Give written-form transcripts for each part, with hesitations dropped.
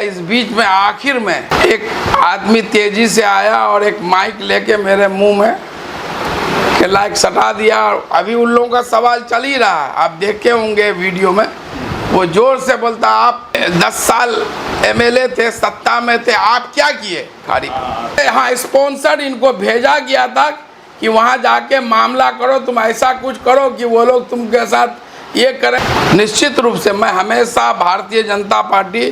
इस बीच में आखिर में एक आदमी तेजी से आया और एक माइक लेके मेरे मुंह में के लाइक सटा दिया। अभी उन लोगों का सवाल चल ही रहा है, आप देखे होंगे वीडियो में। वो जोर से बोलता, आप 10 साल एमएलए थे, सत्ता में थे, आप क्या किए खारी। हाँ, स्पॉन्सर इनको भेजा गया था कि वहाँ जाके मामला करो, तुम ऐसा कुछ करो कि वो लोग तुमके साथ ये करें। निश्चित रूप से मैं हमेशा भारतीय जनता पार्टी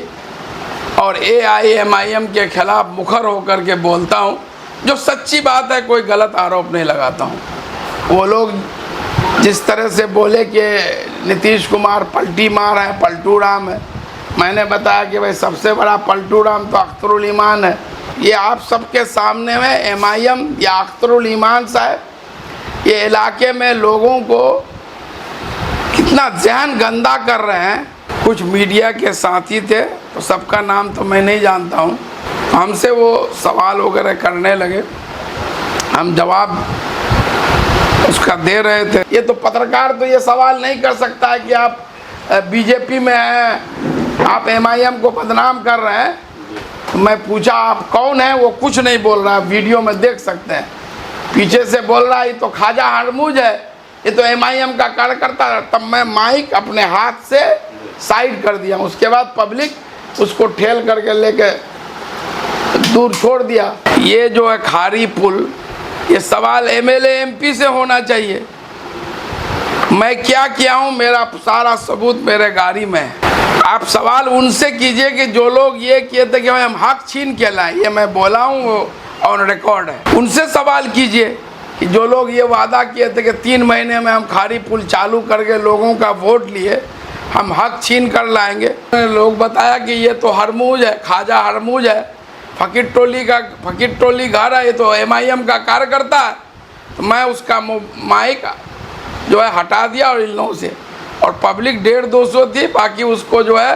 और AIMIM के खिलाफ मुखर होकर के बोलता हूँ। जो सच्ची बात है, कोई गलत आरोप नहीं लगाता हूँ। वो लोग जिस तरह से बोले कि नीतीश कुमार पलटी मार है, पलटू राम है, मैंने बताया कि भाई सबसे बड़ा पलटू राम तो अख्तरुल ईमान है। ये आप सबके सामने में MIM या अख्तरुल ईमान साहब ये इलाके में लोगों को कितना जहन गंदा कर रहे हैं। कुछ मीडिया के साथी थे, तो सबका नाम तो मैं नहीं जानता हूँ, हमसे वो सवाल वगैरह करने लगे, हम जवाब उसका दे रहे थे। ये तो पत्रकार तो ये सवाल नहीं कर सकता है कि आप बीजेपी में हैं, आप MIM को बदनाम कर रहे हैं। तो मैं पूछा आप कौन है, वो कुछ नहीं बोल रहा है, वीडियो में देख सकते हैं। पीछे से बोल रहा है ये तो ख्वाजा हरमुज है, ये तो MIM का कार्यकर्ता है। तब मैं माइक अपने हाथ से साइड कर दिया। उसके बाद पब्लिक उसको ठेल करके लेके दूर छोड़ दिया। ये जो है खारी पुल, ये सवाल MLA MP से होना चाहिए। मैं क्या किया हूँ, मेरा सारा सबूत मेरे गाड़ी में है। आप सवाल उनसे कीजिए कि जो लोग ये किए थे कि हम हक छीन के लाए, ये मैं बोला हूँ, वो ऑन रिकॉर्ड है। उनसे सवाल कीजिए कि जो लोग ये वादा किए थे कि 3 महीने में हम खारी पुल चालू करके लोगों का वोट लिए, हम हक छीन कर लाएंगे। लोग बताया कि ये तो हरमुज है, ख्वाजा हरमुज है, फकीर टोली घर है, ये तो MIM का कार्यकर्ता है। तो मैं उसका माइक जो है हटा दिया और इन लोगों से, और पब्लिक 150-200 थी, बाकी उसको जो है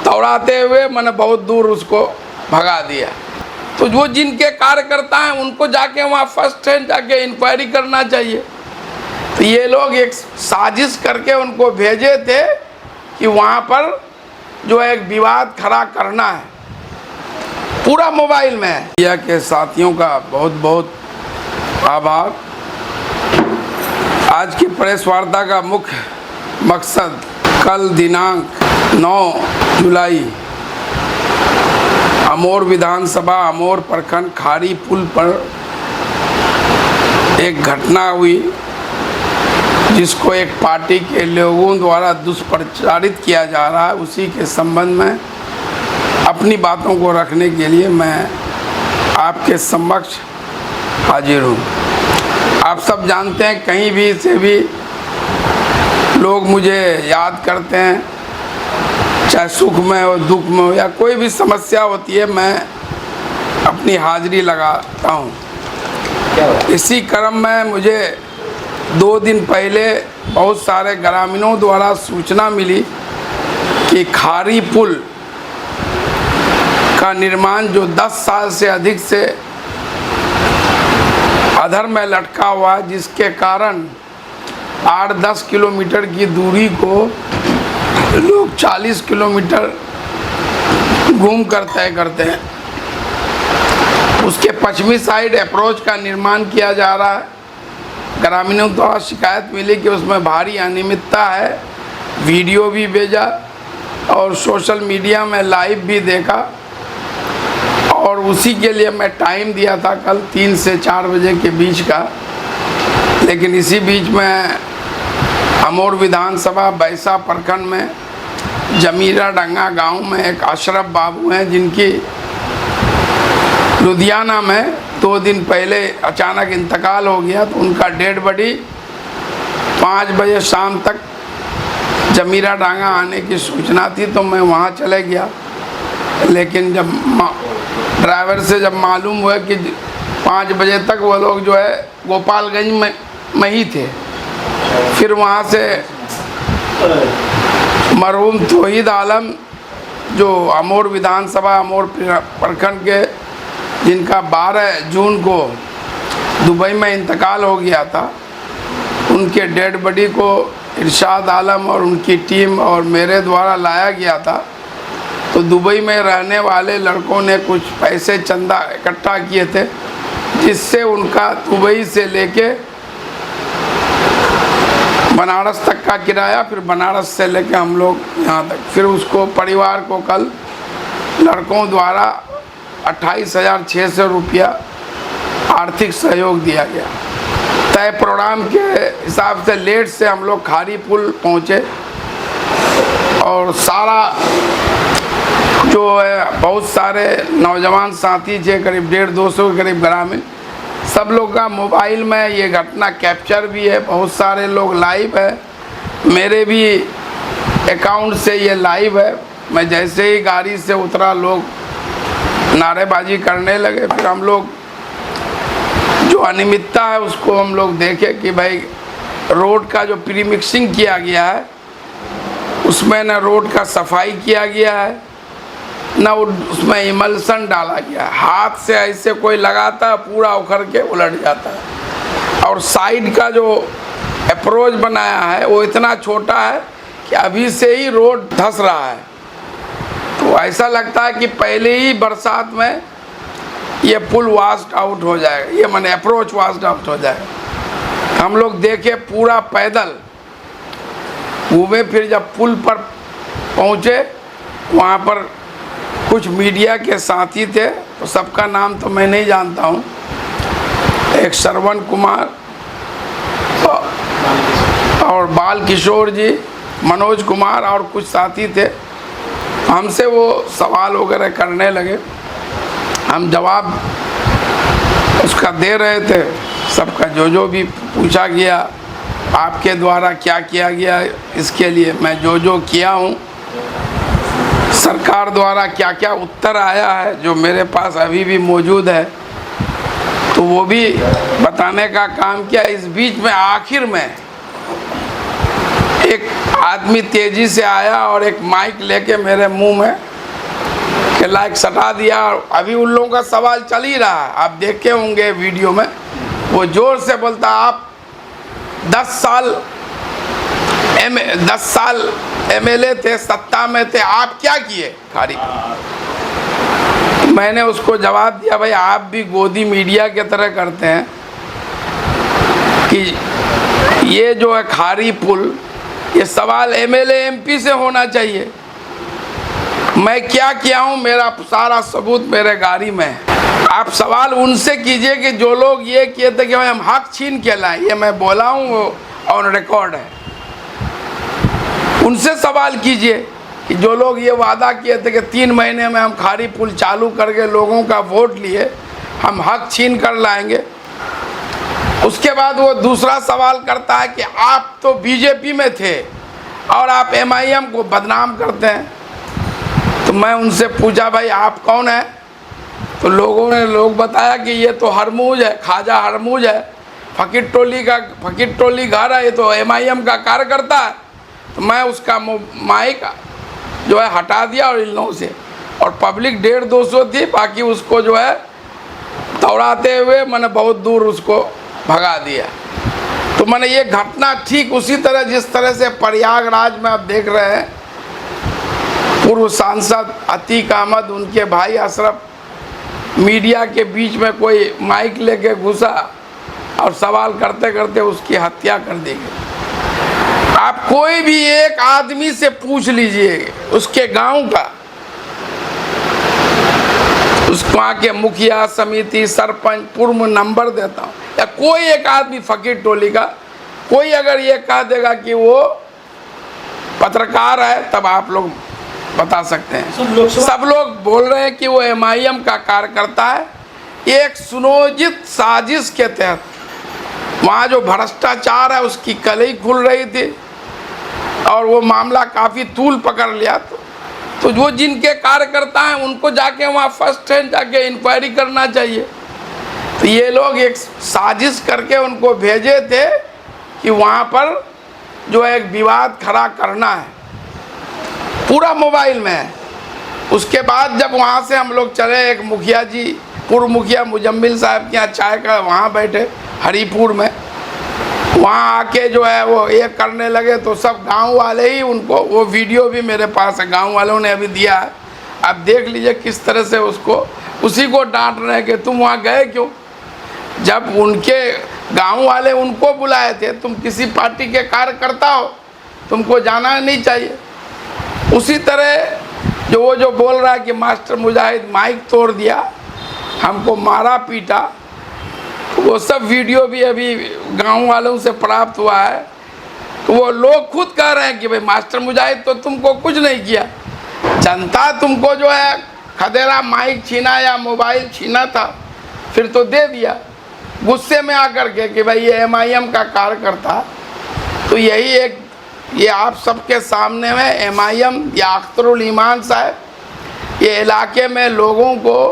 दौड़ाते हुए मैंने बहुत दूर उसको भगा दिया। तो वो जिनके कार्यकर्ता हैं उनको जाके वहाँ फर्स्ट हैंड जाके इंक्वायरी करना चाहिए। तो ये लोग एक साजिश करके उनको भेजे थे कि वहाँ पर जो है एक विवाद खड़ा करना है, पूरा मोबाइल में है। मीडिया के साथियों का बहुत बहुत आभार। आज की प्रेस वार्ता का मुख्य मकसद कल दिनांक 9 जुलाई अमोर विधानसभा अमोर प्रखंड खारी पुल पर एक घटना हुई, जिसको एक पार्टी के लोगों द्वारा दुष्प्रचारित किया जा रहा है, उसी के संबंध में अपनी बातों को रखने के लिए मैं आपके समक्ष हाजिर हूँ। आप सब जानते हैं, कहीं भी से भी लोग मुझे याद करते हैं, चाहे सुख में हो, दुख में हो, या कोई भी समस्या होती है, मैं अपनी हाजिरी लगाता हूँ। इसी क्रम में मुझे 2 दिन पहले बहुत सारे ग्रामीणों द्वारा सूचना मिली कि खारी पुल का निर्माण जो 10 साल से अधिक से अधर में लटका हुआ है, जिसके कारण 8-10 किलोमीटर की दूरी को लोग 40 किलोमीटर घूम कर तय करते हैं। उसके पश्चिमी साइड अप्रोच का निर्माण किया जा रहा है। ग्रामीणों द्वारा शिकायत मिली कि उसमें भारी अनियमितता है, वीडियो भी भेजा और सोशल मीडिया में लाइव भी देखा, और उसी के लिए मैं टाइम दिया था कल 3 से 4 बजे के बीच का। लेकिन इसी बीच में अमोर विधानसभा बैसा प्रखंड में जमीरा डंगा गांव में एक अशरफ बाबू हैं, जिनकी लुधियाना में 2 दिन पहले अचानक इंतकाल हो गया। तो उनका डेड बॉडी 5 बजे शाम तक जमीरा डांगा आने की सूचना थी, तो मैं वहाँ चले गया। लेकिन जब ड्राइवर से जब मालूम हुआ कि 5 बजे तक वो लोग जो है गोपालगंज में ही थे, फिर वहाँ से मरहूम तौहीद आलम जो अमोर विधानसभा अमोर प्रखंड के, जिनका 12 जून को दुबई में इंतकाल हो गया था, उनके डेड बॉडी को इरशाद आलम और उनकी टीम और मेरे द्वारा लाया गया था। तो दुबई में रहने वाले लड़कों ने कुछ पैसे चंदा इकट्ठा किए थे, जिससे उनका दुबई से लेके बनारस तक का किराया, फिर बनारस से लेके हम लोग यहाँ तक, फिर उसको परिवार को कल लड़कों द्वारा 28,600 रुपया आर्थिक सहयोग दिया गया। तय प्रोग्राम के हिसाब से लेट से हम लोग खारी पुल पहुँचे और सारा जो है बहुत सारे नौजवान साथी थे, करीब 150-200 के करीब ग्रामीण, सब लोग का मोबाइल में ये घटना कैप्चर भी है, बहुत सारे लोग लाइव है, मेरे भी अकाउंट से ये लाइव है। मैं जैसे ही गाड़ी से उतरा लोग नारेबाजी करने लगे, फिर हम लोग जो अनियमितता है उसको हम लोग देखे कि भाई रोड का जो प्री मिक्सिंग किया गया है उसमें न रोड का सफाई किया गया है, न उसमें इमल्सन डाला गया है। हाथ से ऐसे कोई लगाता है पूरा उखड़ के उलट जाता है, और साइड का जो अप्रोच बनाया है वो इतना छोटा है कि अभी से ही रोड धंस रहा है। तो ऐसा लगता है कि पहले ही बरसात में ये पुल वाश्ड आउट हो जाएगा, ये माने अप्रोच वाश्ड आउट हो जाएगा। हम लोग देखे पूरा पैदल घूमे, फिर जब पुल पर पहुँचे वहाँ पर कुछ मीडिया के साथी थे, तो सबका नाम तो मैं नहीं जानता हूँ, एक श्रवण कुमार और बाल किशोर जी, मनोज कुमार और कुछ साथी थे। हमसे वो सवाल वगैरह करने लगे, हम जवाब उसका दे रहे थे, सबका जो भी पूछा गया आपके द्वारा क्या किया गया, इसके लिए मैं जो किया हूँ, सरकार द्वारा क्या क्या उत्तर आया है जो मेरे पास अभी भी मौजूद है, तो वो भी बताने का काम किया। इस बीच में आखिर में एक आदमी तेजी से आया और एक माइक लेके मेरे मुंह में के लाइक सटा दिया, और अभी उन लोगों का सवाल चल ही रहा है, आप देखे होंगे वीडियो में। वो जोर से बोलता आप 10 साल एमएलए थे, सत्ता में थे, आप क्या किए खारी। मैंने उसको जवाब दिया भाई आप भी गोदी मीडिया के तरह करते हैं कि ये जो है खारी पुल, ये सवाल एमएलए एमपी से होना चाहिए। मैं क्या किया हूँ मेरा सारा सबूत मेरे गाड़ी में है। आप सवाल उनसे कीजिए कि जो लोग ये किए थे कि भाई हम हक छीन के लाए, ये मैं बोला हूँ, वो ऑन रिकॉर्ड है। उनसे सवाल कीजिए कि जो लोग ये वादा किए थे कि 3 महीने में हम खारी पुल चालू करके लोगों का वोट लिए हम हक छीन कर लाएंगे। उसके बाद वो दूसरा सवाल करता है कि आप तो बीजेपी में थे और आप एमआईएम को बदनाम करते हैं। तो मैं उनसे पूछा भाई आप कौन है, तो लोग बताया कि ये तो हरमूज है, ख्वाजा हरमूज है, फकीर टोली घर है, ये तो एमआईएम का कार्यकर्ता है। तो मैं उसका माइक जो है हटा दिया और इन लोगों से, और पब्लिक 150-200 थी, बाकी उसको जो है दौड़ाते हुए मैंने बहुत दूर उसको भगा दिया। तो मैंने ये घटना ठीक उसी तरह जिस तरह से प्रयागराज में आप देख रहे हैं पूर्व सांसद अतीक अहमद, उनके भाई अशरफ मीडिया के बीच में कोई माइक लेके घुसा और सवाल करते करते उसकी हत्या कर दी गई। आप कोई भी एक आदमी से पूछ लीजिए उसके गांव का, उस वहाँ के मुखिया समिति सरपंच पूर्व नंबर देता हूँ, या कोई एक आदमी फकीर टोली का, कोई अगर ये कह देगा कि वो पत्रकार है तब आप लोग बता सकते हैं। सब लोग बोल रहे हैं कि वो एमआईएम का कार्यकर्ता है। एक सुनियोजित साजिश के तहत वहाँ जो भ्रष्टाचार है उसकी कलई खुल रही थी और वो मामला काफ़ी तूल पकड़ लिया। तो जो जिनके कार्यकर्ता हैं उनको जाके वहाँ फर्स्ट हैंड जाके इंक्वायरी करना चाहिए। तो ये लोग एक साजिश करके उनको भेजे थे कि वहाँ पर जो है एक विवाद खड़ा करना है, पूरा मोबाइल में है। उसके बाद जब वहाँ से हम लोग चले, एक मुखिया जी पूर्व मुखिया मुजम्मिल साहब के यहाँ चाय का वहाँ बैठे हरिपुर में, वहाँ आके जो है वो ये करने लगे। तो सब गांव वाले ही उनको, वो वीडियो भी मेरे पास है, गांव वालों ने अभी दिया है, आप देख लीजिए किस तरह से उसको उसी को डांट रहे हैं कि तुम वहाँ गए क्यों, जब उनके गांव वाले उनको बुलाए थे। तुम किसी पार्टी के कार्यकर्ता हो, तुमको जाना नहीं चाहिए। उसी तरह जो वो जो बोल रहा है कि मास्टर मुजाहिद माइक तोड़ दिया, हमको मारा पीटा, वो सब वीडियो भी अभी गांव वालों से प्राप्त हुआ है। तो वो लोग खुद कह रहे हैं कि भाई मास्टर मुजाहिद तो तुमको कुछ नहीं किया, जनता तुमको जो है खदेड़ा माइक छीना या मोबाइल छीना था, फिर तो दे दिया गुस्से में आकर के कि भाई ये MIM का कार्यकर्ता। तो यही एक ये आप सबके सामने में MIM या अख्तरुल ईमान साहब ये इलाके में लोगों को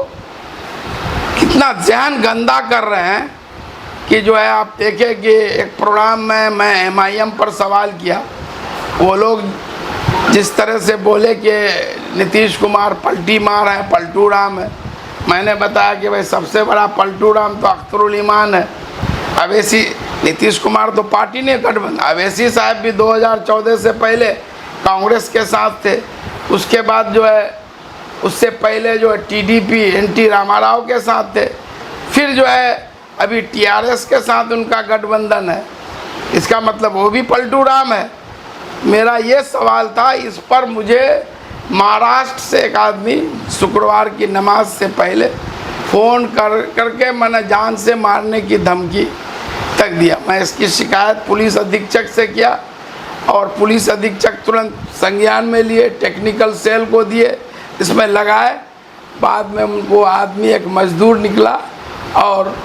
कितना ज़हन गंदा कर रहे हैं कि जो है आप देखें कि एक प्रोग्राम में मैं MIM पर सवाल किया, वो लोग जिस तरह से बोले कि नीतीश कुमार पलटी मार है, पलटू राम है। मैंने बताया कि भाई सबसे बड़ा पलटू राम तो अख्तरुल ईमान है। अवैसी नीतीश कुमार तो पार्टी ने गठबंधन, अवैसी साहब भी 2014 से पहले कांग्रेस के साथ थे, उसके बाद जो है उससे पहले जो है TDP NT रामाराव के साथ थे, फिर जो है अभी TRS के साथ उनका गठबंधन है। इसका मतलब वो भी पलटू राम है। मेरा ये सवाल था, इस पर मुझे महाराष्ट्र से एक आदमी शुक्रवार की नमाज से पहले फ़ोन करके मैंने जान से मारने की धमकी तक दिया। मैं इसकी शिकायत पुलिस अधीक्षक से किया और पुलिस अधीक्षक तुरंत संज्ञान में लिए, टेक्निकल सेल को दिए, इसमें लगाए। बाद में वो आदमी एक मजदूर निकला और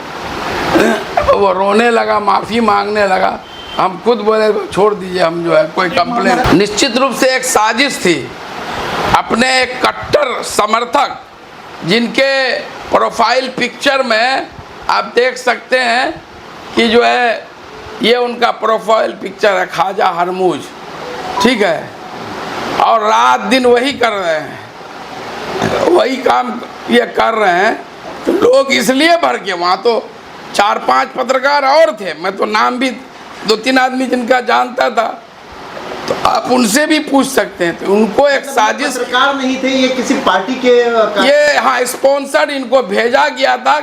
वो रोने लगा, माफ़ी मांगने लगा। हम खुद बोले छोड़ दीजिए, हम जो है कोई कंप्लेन। निश्चित रूप से एक साजिश थी। अपने एक कट्टर समर्थक जिनके प्रोफाइल पिक्चर में आप देख सकते हैं कि जो है ये उनका प्रोफाइल पिक्चर है, ख्वाजा हरमूज, ठीक है, और रात दिन वही कर रहे हैं, वही काम ये कर रहे हैं। तो लोग इसलिए भर के, वहाँ तो 4-5 पत्रकार और थे, मैं तो नाम भी 2-3 आदमी जिनका जानता था, तो आप उनसे भी पूछ सकते हैं। तो उनको एक साजिश, पत्रकार नहीं थे, ये किसी पार्टी के ये हाँ स्पॉन्सर इनको भेजा गया था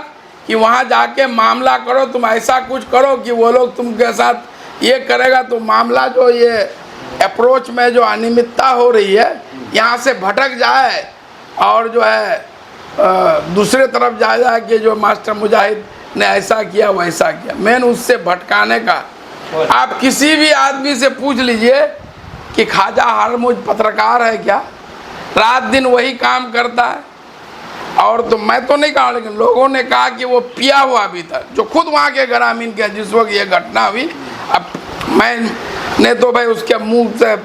कि वहाँ जाके मामला करो, तुम ऐसा कुछ करो कि वो लोग तुमके साथ ये करेगा तो मामला जो ये अप्रोच में जो अनियमितता हो रही है यहाँ से भटक जाए और जो है दूसरे तरफ जाए कि जो मास्टर मुजाहिद ने ऐसा किया वैसा किया। मेन उससे भटकाने का, आप किसी भी आदमी से पूछ लीजिए कि ख्वाजा हरमूज पत्रकार है क्या, रात दिन वही काम करता है। और तो मैं तो नहीं कहा, लेकिन लोगों ने कहा कि वो पिया हुआ भी था, जो खुद वहाँ के ग्रामीण के जिस वक्त ये घटना हुई। अब मैंने तो भाई उसके मुंह से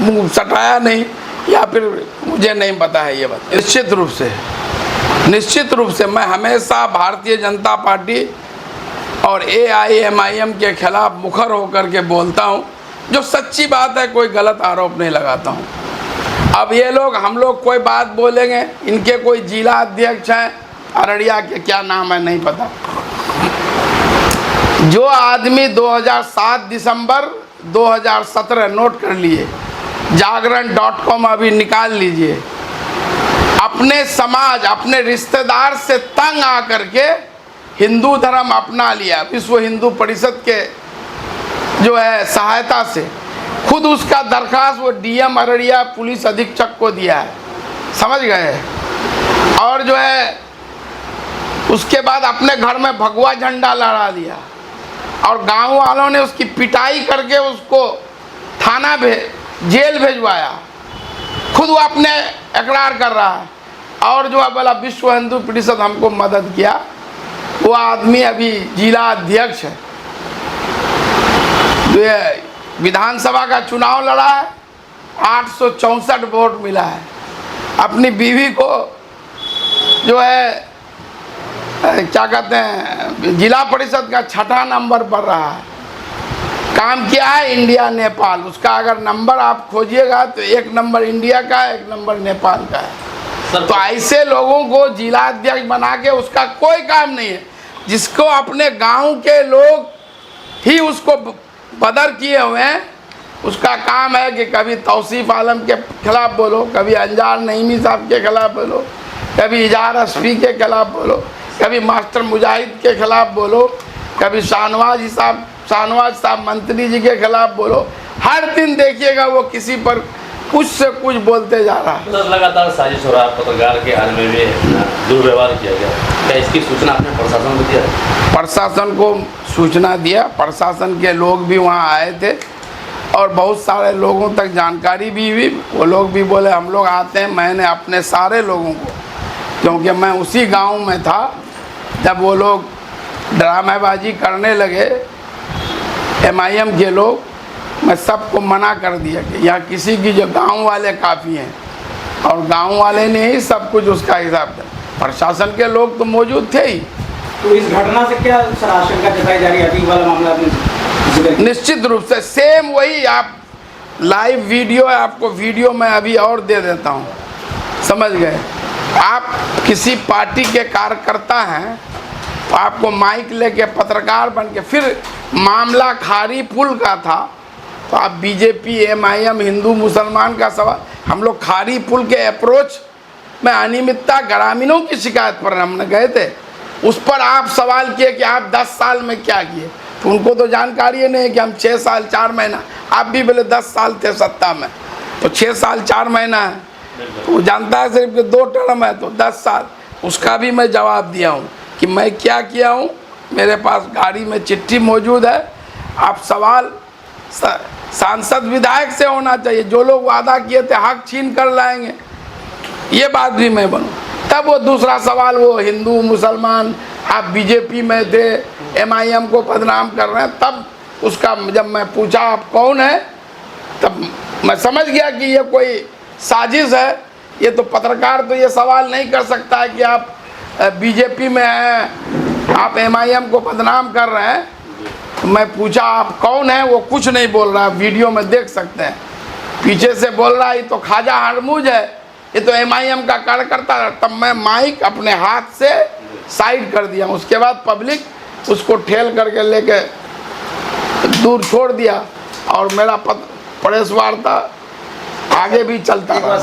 मुंह सटाया नहीं, या फिर मुझे नहीं पता है ये बात। निश्चित रूप से मैं हमेशा भारतीय जनता पार्टी और AIMIM के खिलाफ मुखर होकर के बोलता हूँ। जो सच्ची बात है, कोई गलत आरोप नहीं लगाता हूँ। अब ये लोग, हम लोग कोई बात बोलेंगे, इनके कोई जिला अध्यक्ष हैं अररिया के, क्या नाम है नहीं पता, जो आदमी 2007 दिसंबर 2017 नोट कर लिए, जागरण.com अभी निकाल लीजिए, अपने समाज अपने रिश्तेदार से तंग आकर के हिंदू धर्म अपना लिया। विश्व हिंदू परिषद के जो है सहायता से खुद उसका दरखास्त वो DM अररिया पुलिस अधीक्षक को दिया है, समझ गए। और जो है उसके बाद अपने घर में भगवा झंडा लहरा दिया और गांव वालों ने उसकी पिटाई करके उसको थाना जेल भेजवाया। खुद वो अपने इकरार कर रहा है और जो है बोला विश्व हिंदू परिषद हमको मदद किया। वो आदमी अभी जिला अध्यक्ष है, ये विधानसभा का चुनाव लड़ा है, 864 वोट मिला है। अपनी बीवी को जो है क्या कहते हैं जिला परिषद का 6ठा नंबर पर रहा है। काम किया है इंडिया नेपाल, उसका अगर नंबर आप खोजिएगा तो 1 नंबर इंडिया का है, 1 नंबर नेपाल का है। तो ऐसे लोगों को जिला अध्यक्ष बना के उसका कोई काम नहीं है, जिसको अपने गांव के लोग ही उसको बदर किए हुए हैं उसका काम है कि कभी तौसीफ आलम के खिलाफ बोलो, कभी अंजार नईमी साहब के खिलाफ बोलो, कभी इजहार हसफी के खिलाफ बोलो, कभी मास्टर मुजाहिद के खिलाफ बोलो, कभी शाहनवाज साहब मंत्री जी के खिलाफ बोलो। हर दिन देखिएगा वो किसी पर कुछ से कुछ बोलते जा रहा है। तो लगातार साजिश हो रहा है, पत्रकार के हाल में भी दुर्व्यवहार किया गया, क्या इसकी सूचना आपने प्रशासन को दिया? प्रशासन को सूचना दिया, प्रशासन के लोग भी वहाँ आए थे और बहुत सारे लोगों तक जानकारी भी हुई। वो लोग भी बोले हम लोग आते हैं। मैंने अपने सारे लोगों को, क्योंकि मैं उसी गांव में था जब वो लोग ड्रामेबाजी करने लगे MIM के लोग, मैं सबको मना कर दिया कि यहाँ किसी की, जो गांव वाले काफ़ी हैं और गांव वाले ने ही सब कुछ उसका हिसाब दिया। प्रशासन के लोग तो मौजूद थे ही। तो इस घटना से क्या आशंका जताई जा रही है? अभी वाला मामला आपने जिक्र किया। निश्चित रूप से सेम वही, आप लाइव वीडियो है, आपको वीडियो मैं अभी और दे देता हूँ, समझ गए। आप किसी पार्टी के कार्यकर्ता हैं तो आपको माइक लेके पत्रकार बन के, फिर मामला खारी पुल का था तो आप बीजेपी MIM हिंदू मुसलमान का सवाल, हम लोग खारी पुल के अप्रोच में अनियमितता ग्रामीणों की शिकायत पर हमने गए थे, उस पर आप सवाल किए कि आप 10 साल में क्या किए। तो उनको तो जानकारी नहीं है कि हम 6 साल 4 महीना, आप भी बोले 10 साल थे सत्ता में, तो 6 साल 4 महीना है, तो वो जानता है सिर्फ कि 2 टर्म है तो 10 साल। उसका भी मैं जवाब दिया हूँ कि मैं क्या किया हूँ, मेरे पास गाड़ी में चिट्ठी मौजूद है। आप सवाल सांसद विधायक से होना चाहिए, जो लोग वादा किए थे हक छीन कर लाएंगे, ये बात भी मैं बनूँ। तब वो दूसरा सवाल, वो हिंदू मुसलमान, आप बीजेपी में थे, MIM को बदनाम कर रहे हैं, तब उसका जब मैं पूछा आप कौन है, तब मैं समझ गया कि ये कोई साजिश है। ये तो पत्रकार तो ये सवाल नहीं कर सकता है कि आप बीजेपी में हैं, आप MIM को बदनाम कर रहे हैं। मैं पूछा आप कौन है, वो कुछ नहीं बोल रहा, वीडियो में देख सकते हैं। पीछे से बोल रहा है ये तो ख्वाजा हरमुज है, ये तो MIM का कार्यकर्ता है। तब मैं माइक अपने हाथ से साइड कर दिया, उसके बाद पब्लिक उसको ठेल करके लेके दूर छोड़ दिया और मेरा प्रेस वार्ता आगे भी चलता रहा।